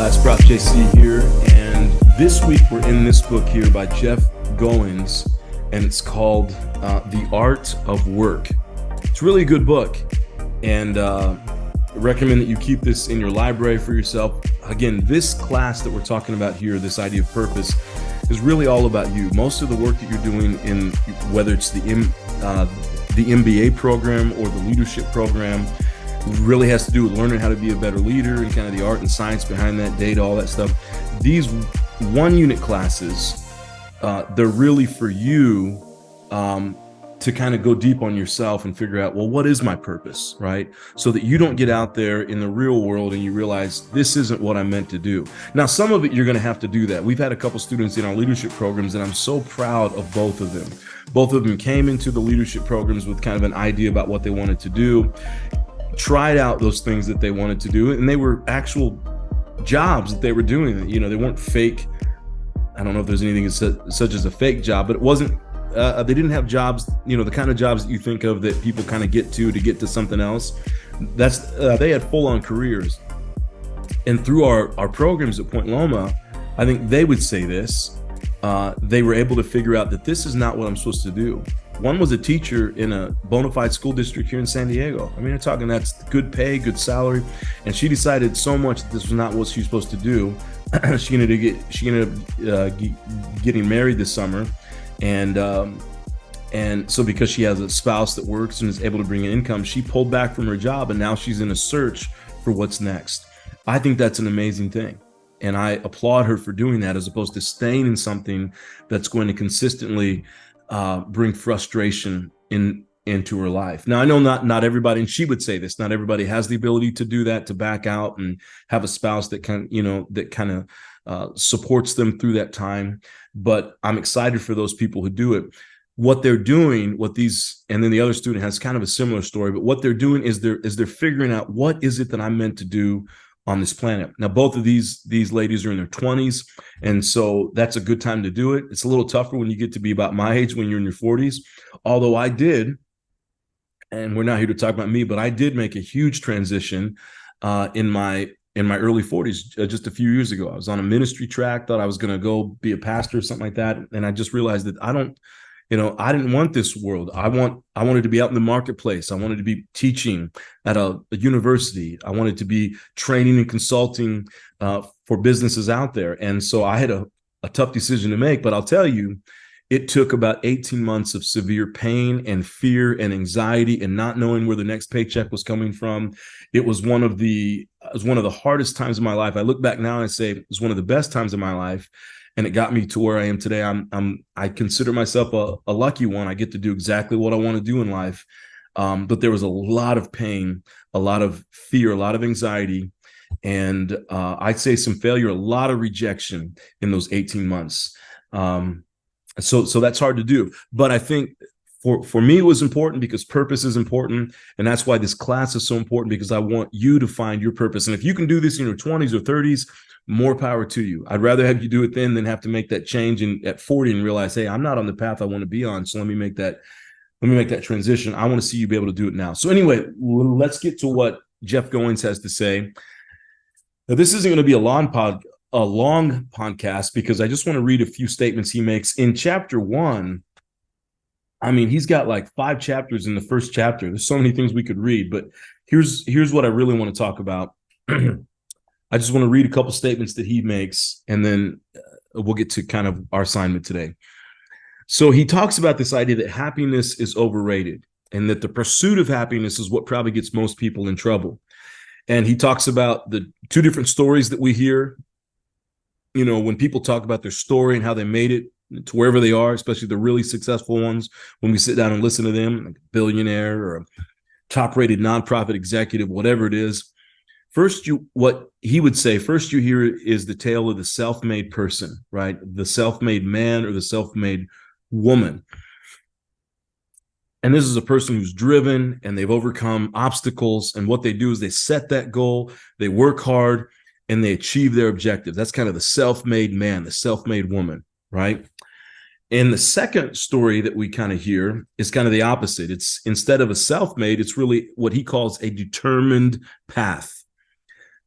class, Prof. JC here, and this week we're in this book here by Jeff Goins, and it's called The Art of Work. It's really a good book, and I recommend that you keep this in your library for yourself. Again, this class that we're talking about here, this idea of purpose, is really all about you. Most of the work that you're doing in, whether it's the MBA program or the leadership program, really has to do with learning how to be a better leader and kind of the art and science behind that, data, all that stuff. These one-unit classes, they're really for you to kind of go deep on yourself and figure out, well, what is my purpose, right? So that you don't get out there in the real world and you realize this isn't what I'm meant to do. Now, some of it you're going to have to do that. We've had a couple students in our leadership programs, and I'm so proud of both of them. Both of them came into the leadership programs with kind of an idea about what they wanted to do, tried out those things that they wanted to do, and they were actual jobs that they were doing. You know, they weren't fake. I don't know if there's anything such as a fake job, but it wasn't, they didn't have jobs, you know, the kind of jobs that you think of that people kind of get to something else. That's, they had full-on careers. And through our programs at Point Loma, I think they would say this, they were able to figure out that this is not what I'm supposed to do. One was a teacher in a bona fide school district here in San Diego. I mean, I'm talking that's good pay, good salary. And she decided so much that this was not what she was supposed to do. She ended up getting married this summer. And so because she has a spouse that works and is able to bring in income, she pulled back from her job, and now she's in a search for what's next. I think that's an amazing thing. And I applaud her for doing that, as opposed to staying in something that's going to consistently bring frustration into her life. Now, I know not everybody, and she would say this, not everybody has the ability to do that, to back out and have a spouse that kind of supports them through that time. But I'm excited for those people who do it. What they're doing, and then the other student has kind of a similar story, but what they're doing is they're figuring out, what is it that I'm meant to do on this planet. Now, both of these ladies are in their 20s, and so that's a good time to do it. It's a little tougher when you get to be about my age, when you're in your 40s. Although I did, and we're not here to talk about me, but I did make a huge transition in my early 40s, just a few years ago. I was on a ministry track, thought I was going to go be a pastor or something like that, and I just realized that I didn't want this world. I wanted to be out in the marketplace. I wanted to be teaching at a university. I wanted to be training and consulting for businesses out there. And so I had a tough decision to make, but I'll tell you, it took about 18 months of severe pain and fear and anxiety and not knowing where the next paycheck was coming from. It was one of the hardest times of my life. I look back now and I say it was one of the best times of my life. And it got me to where I am today. I consider myself a lucky one. I get to do exactly what I want to do in life. But there was a lot of pain, a lot of fear, a lot of anxiety, and I'd say some failure, a lot of rejection in those 18 months. So that's hard to do. But I think for me, it was important because purpose is important. And that's why this class is so important, because I want you to find your purpose. And if you can do this in your 20s or 30s, more power to you. I'd rather have you do it then than have to make that change at 40 and realize, hey, I'm not on the path I want to be on. So let me make that transition. I want to see you be able to do it now. So anyway, let's get to what Jeff Goins has to say. Now, this isn't going to be a long podcast, because I just want to read a few statements he makes in chapter 1. I mean, he's got like 5 chapters in the first chapter. There's so many things we could read, but here's what I really want to talk about. I just want to read a couple statements that he makes, and then we'll get to kind of our assignment today. So he talks about this idea that happiness is overrated, and that the pursuit of happiness is what probably gets most people in trouble. And he talks about the 2 different stories that we hear. You know, when people talk about their story and how they made it to wherever they are, especially the really successful ones, when we sit down and listen to them, like a billionaire or a top-rated nonprofit executive, whatever it is, what he would say, first you hear is the tale of the self-made person, right? The self-made man or the self-made woman. And this is a person who's driven and they've overcome obstacles. And what they do is they set that goal, they work hard, and they achieve their objective. That's kind of the self-made man, the self-made woman, right? And the second story that we kind of hear is kind of the opposite. It's, instead of a self-made, it's really what he calls a determined path.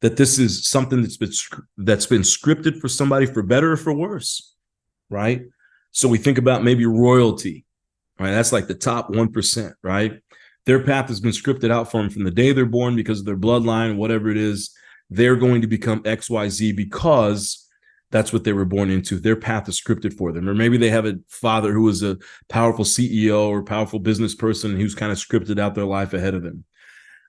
that this is something that's been scripted for somebody for better or for worse, right? So we think about maybe royalty, right? That's like the top 1%, right? Their path has been scripted out for them from the day they're born because of their bloodline, whatever it is. They're going to become XYZ because that's what they were born into. Their path is scripted for them. Or maybe they have a father who was a powerful CEO or powerful business person who's kind of scripted out their life ahead of them.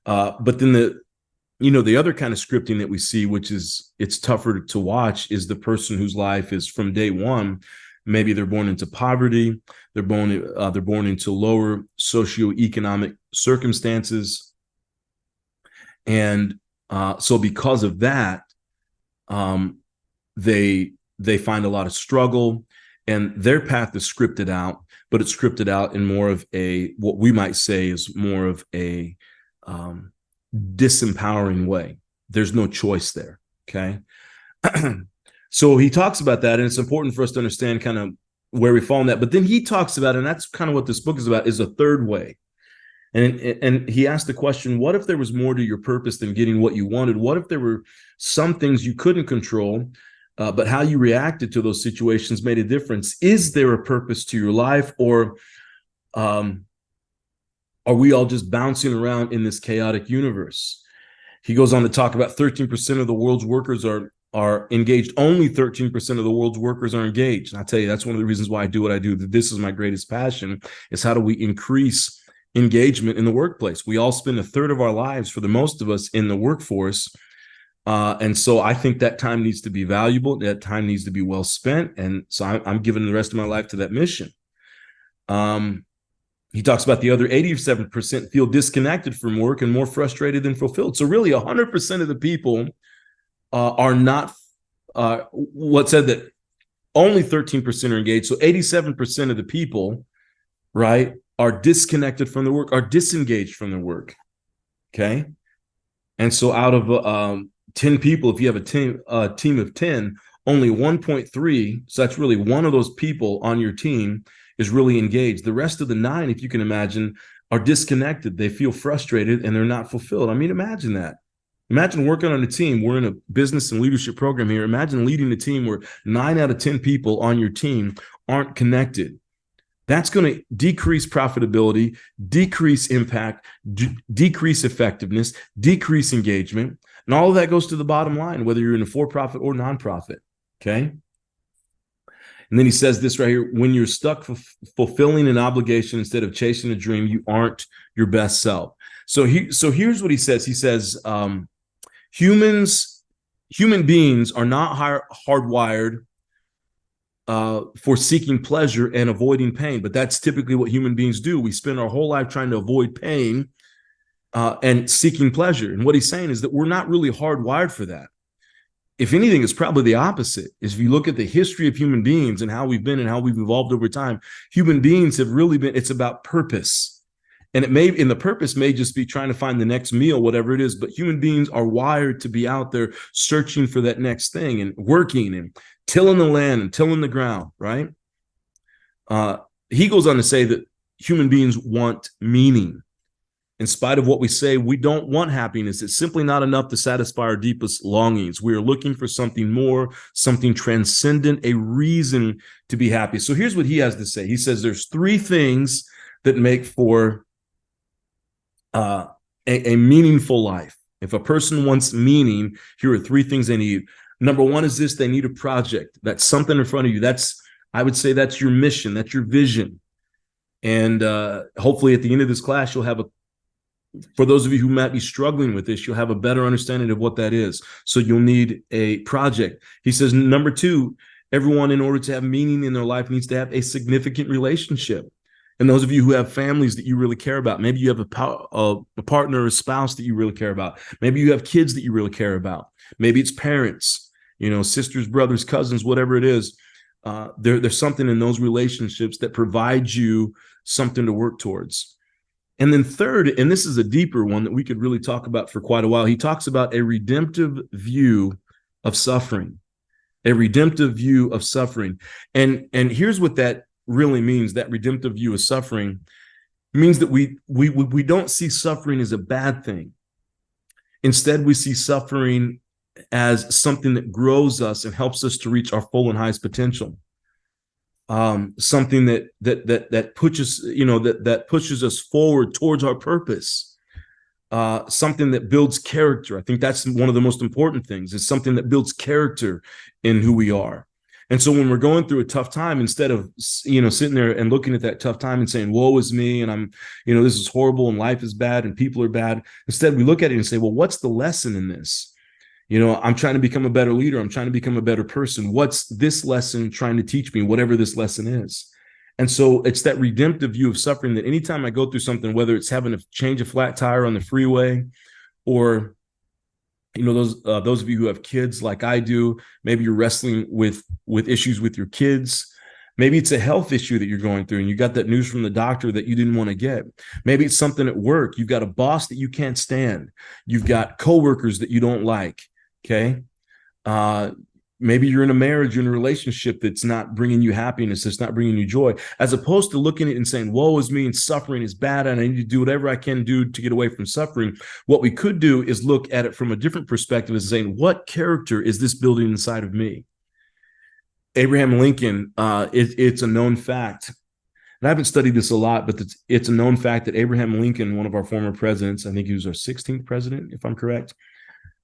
But then the other kind of scripting that we see, which is it's tougher to watch, is the person whose life is from day one. Maybe they're born into poverty. They're born into lower socioeconomic circumstances, and so because of that, they find a lot of struggle, and their path is scripted out. But it's scripted out in more of what we might say is more of a disempowering way. There's no choice there. Okay. So he talks about that, and it's important for us to understand kind of where we fall in that. But then he talks about, and that's kind of what this book is about, is a third way. And he asked the question, what if there was more to your purpose than getting what you wanted? What if there were some things you couldn't control, but how you reacted to those situations made a difference? Is there a purpose to your life, or are we all just bouncing around in this chaotic universe? He goes on to talk about 13% of the world's workers are engaged. Only 13% of the world's workers are engaged. And I tell you, that's one of the reasons why I do what I do. This is my greatest passion, is how do we increase engagement in the workplace? We all spend a third of our lives, for the most of us, in the workforce. And so I think that time needs to be valuable. That time needs to be well spent. And so I'm giving the rest of my life to that mission. He talks about the other 87% feel disconnected from work and more frustrated than fulfilled. So really 100% of the people are not, what said that only 13% are engaged. So 87% of the people, right, are disconnected from their work, are disengaged from their work. Okay. And so out of 10 people, if you have a team of 10, only 1.3, so that's really one of those people on your team, is really engaged. The rest of the 9, if you can imagine, are disconnected. They feel frustrated and they're not fulfilled. I mean, imagine that. Imagine working on a team. We're in a business and leadership program here. Imagine leading a team where 9 out of 10 people on your team aren't connected. That's going to decrease profitability, decrease impact, decrease effectiveness, decrease engagement. And all of that goes to the bottom line, whether you're in a for-profit or nonprofit. Okay. And then he says this right here: when you're stuck fulfilling an obligation instead of chasing a dream, you aren't your best self. So here's what he says. He says, human beings are not hardwired for seeking pleasure and avoiding pain, but that's typically what human beings do. We spend our whole life trying to avoid pain and seeking pleasure. And what he's saying is that we're not really hardwired for that. If anything, it's probably the opposite. If you look at the history of human beings and how we've been and how we've evolved over time, human beings have really been, it's about purpose. And the purpose may just be trying to find the next meal, whatever it is, but human beings are wired to be out there searching for that next thing and working and tilling the land and tilling the ground, right? He goes on to say that human beings want meaning. In spite of what we say, we don't want happiness. It's simply not enough to satisfy our deepest longings. We are looking for something more, something transcendent, a reason to be happy. So here's what he has to say. He says there's 3 things that make for a meaningful life. If a person wants meaning, here are 3 things they need. Number 1 is this: they need a project. That's something in front of you. I would say that's your mission. That's your vision. And hopefully at the end of this class, you'll have for those of you who might be struggling with this, you'll have a better understanding of what that is. So you'll need a project. He says, number 2, everyone, in order to have meaning in their life, needs to have a significant relationship. And those of you who have families that you really care about, maybe you have a partner or a spouse that you really care about. Maybe you have kids that you really care about. Maybe it's parents, sisters, brothers, cousins, whatever it is. There's something in those relationships that provides you something to work towards. And then third, and this is a deeper one that we could really talk about for quite a while, he talks about a redemptive view of suffering, a redemptive view of suffering. And here's what that really means, that redemptive view of suffering means that we don't see suffering as a bad thing. Instead, we see suffering as something that grows us and helps us to reach our full and highest potential. Something that pushes, that pushes us forward towards our purpose. Something that builds character. I think that's one of the most important things. Is something that builds character in who we are. And so when we're going through a tough time, instead of, sitting there and looking at that tough time and saying, woe is me, and I'm, this is horrible and life is bad and people are bad. Instead, we look at it and say, well, what's the lesson in this? I'm trying to become a better leader. I'm trying to become a better person. What's this lesson trying to teach me, whatever this lesson is? And so it's that redemptive view of suffering that anytime I go through something, whether it's having to change a flat tire on the freeway, or those of you who have kids like I do, maybe you're wrestling with issues with your kids. Maybe it's a health issue that you're going through and you got that news from the doctor that you didn't want to get. Maybe it's something at work. You've got a boss that you can't stand. You've got coworkers that you don't like. Okay. Maybe you're in a marriage, you're in a relationship that's not bringing you happiness, that's not bringing you joy. As opposed to looking at it and saying, woe is me and suffering is bad and I need to do whatever I can do to get away from suffering. What we could do is look at it from a different perspective and saying, what character is this building inside of me? Abraham Lincoln, it's a known fact. And I haven't studied this a lot, but it's a known fact that Abraham Lincoln, one of our former presidents, I think he was our 16th president, if I'm correct.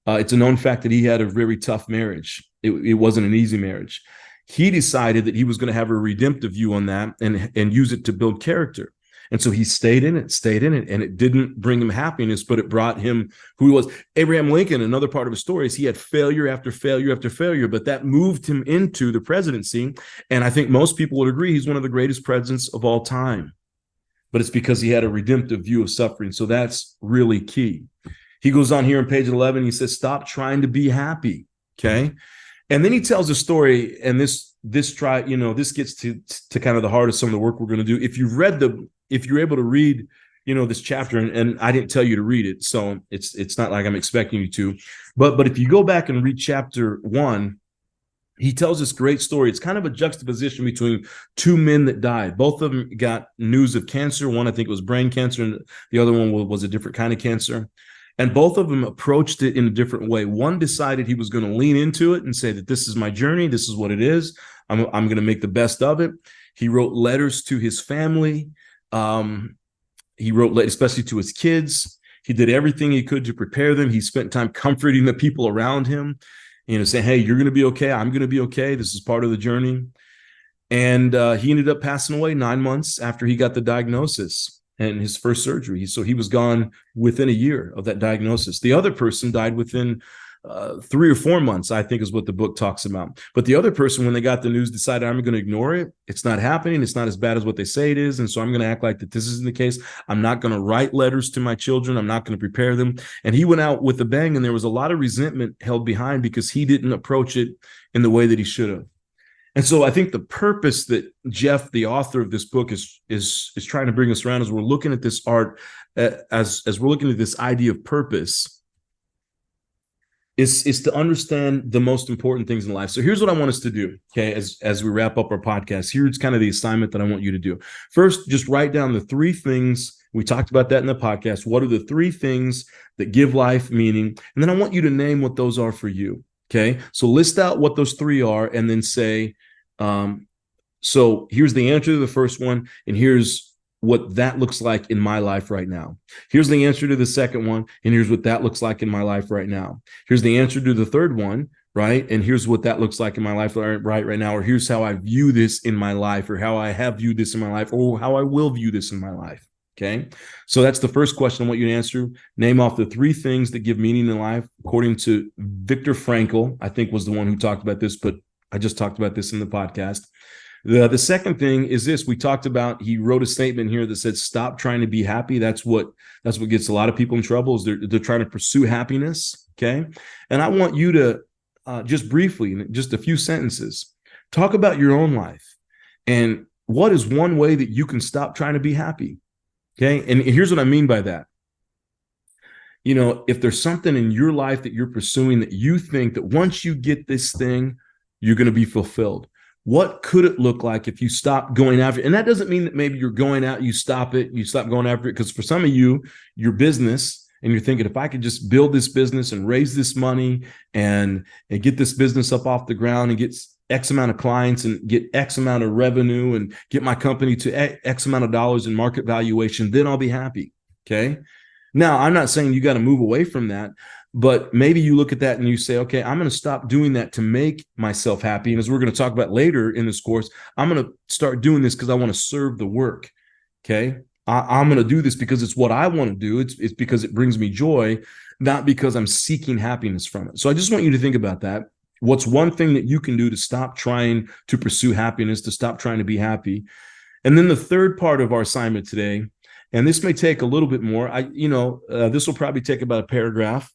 It's a known fact that he had a very tough marriage. It wasn't an easy marriage. He decided that he was going to have a redemptive view on that and use it to build character. And so he stayed in it, and it didn't bring him happiness, but it brought him who he was. Abraham Lincoln, another part of his story is he had failure after failure after failure, but that moved him into the presidency. And I think most people would agree he's one of the greatest presidents of all time. But it's because he had a redemptive view of suffering. So that's really key. He goes on here on page 11. He says, stop trying to be happy. Okay. And then he tells a story, and this gets to kind of the heart of some of the work we're going to do. If you're able to read, this chapter, and I didn't tell you to read it, so it's not like I'm expecting you to, but if you go back and read chapter 1, he tells this great story. It's kind of a juxtaposition between two men that died. Both of them got news of cancer. One, I think it was brain cancer, and the other one was a different kind of cancer. And both of them approached it in a different way. One decided he was going to lean into it and say that this is my journey. This is what it is. I'm going to make the best of it. He wrote letters to his family. He wrote, especially to his kids. He did everything he could to prepare them. He spent time comforting the people around him, saying, hey, you're going to be okay. I'm going to be okay. This is part of the journey. And he ended up passing away 9 months after he got the diagnosis and his first surgery. So he was gone within a year of that diagnosis. The other person died within 3 or 4 months, I think is what the book talks about. But the other person, when they got the news, decided, I'm going to ignore it. It's not happening. It's not as bad as what they say it is. And so I'm going to act like that this isn't the case. I'm not going to write letters to my children. I'm not going to prepare them. And he went out with a bang, and there was a lot of resentment held behind because he didn't approach it in the way that he should have. And so I think the purpose that Jeff, the author of this book, is trying to bring us around as we're looking at this art, as we're looking at this idea of purpose, is to understand the most important things in life. So here's what I want us to do, okay, as we wrap up our podcast. Here's kind of the assignment that I want you to do. First, just write down the 3 things. We talked about that in the podcast. What are the 3 things that give life meaning? And then I want you to name what those are for you, okay? So list out what those 3 are and then say, so here's the answer to the first one, and here's what that looks like in my life right now. Here's the answer to the second one, and here's what that looks like in my life right now. Here's the answer to the third one, right? And here's what that looks like in my life right now, or here's how I view this in my life, or how I have viewed this in my life, or how I will view this in my life. Okay. So that's the first question I want you to answer. Name off the 3 things that give meaning in life, according to Viktor Frankl, I think was the one who talked about this, but I just talked about this in the podcast. The second thing is this. We talked about, he wrote a statement here that said, stop trying to be happy. That's what gets a lot of people in trouble, is they're trying to pursue happiness. Okay. And I want you to just briefly, in just a few sentences, talk about your own life and what is one way that you can stop trying to be happy. Okay. And here's what I mean by that. If there's something in your life that you're pursuing that you think that once you get this thing, you're going to be fulfilled. What could it look like if you stop going after it? And that doesn't mean that maybe you're going out, you stop going after it. Because for some of you, your business and you're thinking, if I could just build this business and raise this money and get this business up off the ground and get X amount of clients and get X amount of revenue and get my company to X amount of dollars in market valuation, then I'll be happy. Okay. Now, I'm not saying you got to move away from that, but maybe you look at that and you say, okay, I'm going to stop doing that to make myself happy. And as we're going to talk about later in this course, I'm going to start doing this because I want to serve the work. Okay. I'm going to do this because it's what I want to do. It's because it brings me joy, not because I'm seeking happiness from it. So I just want you to think about that. What's one thing that you can do to stop trying to pursue happiness, to stop trying to be happy? And then the third part of our assignment today, and this may take a little bit more. This will probably take about a paragraph.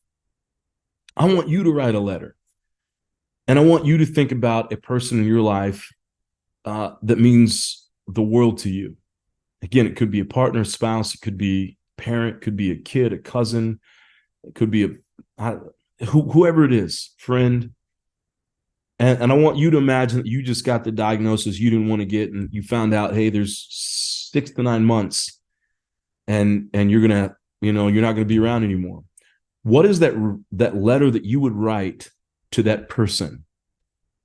I want you to write a letter. And I want you to think about a person in your life that means the world to you. Again, it could be a partner, spouse, it could be a parent, it could be a kid, a cousin, it could be whoever it is, friend. And I want you to imagine that you just got the diagnosis you didn't want to get, and you found out, hey, there's 6 to 9 months, and you're not gonna be around anymore. What is that letter that you would write to that person,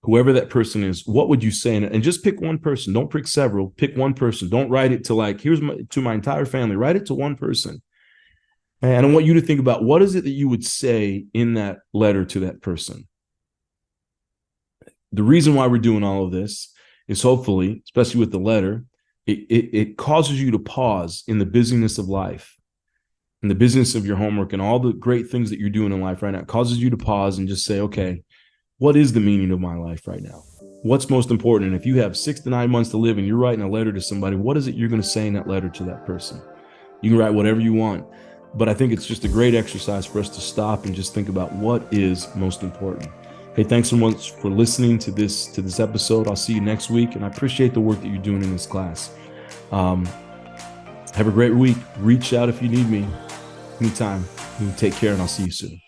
whoever that person is? What would you say? And just pick one person. Don't pick several. Pick one person. Don't write it to my entire family. Write it to one person. And I want you to think about, what is it that you would say in that letter to that person? The reason why we're doing all of this is hopefully, especially with the letter, it causes you to pause in the busyness of life, in the business of your homework and all the great things that you're doing in life right now. It causes you to pause and just say, okay, what is the meaning of my life right now? What's most important? And if you have 6 to 9 months to live and you're writing a letter to somebody, what is it you're going to say in that letter to that person? You can write whatever you want, but I think it's just a great exercise for us to stop and just think about what is most important. Hey, thanks so much for listening to this episode. I'll see you next week, and I appreciate the work that you're doing in this class. Have a great week. Reach out if you need me anytime. You take care, and I'll see you soon.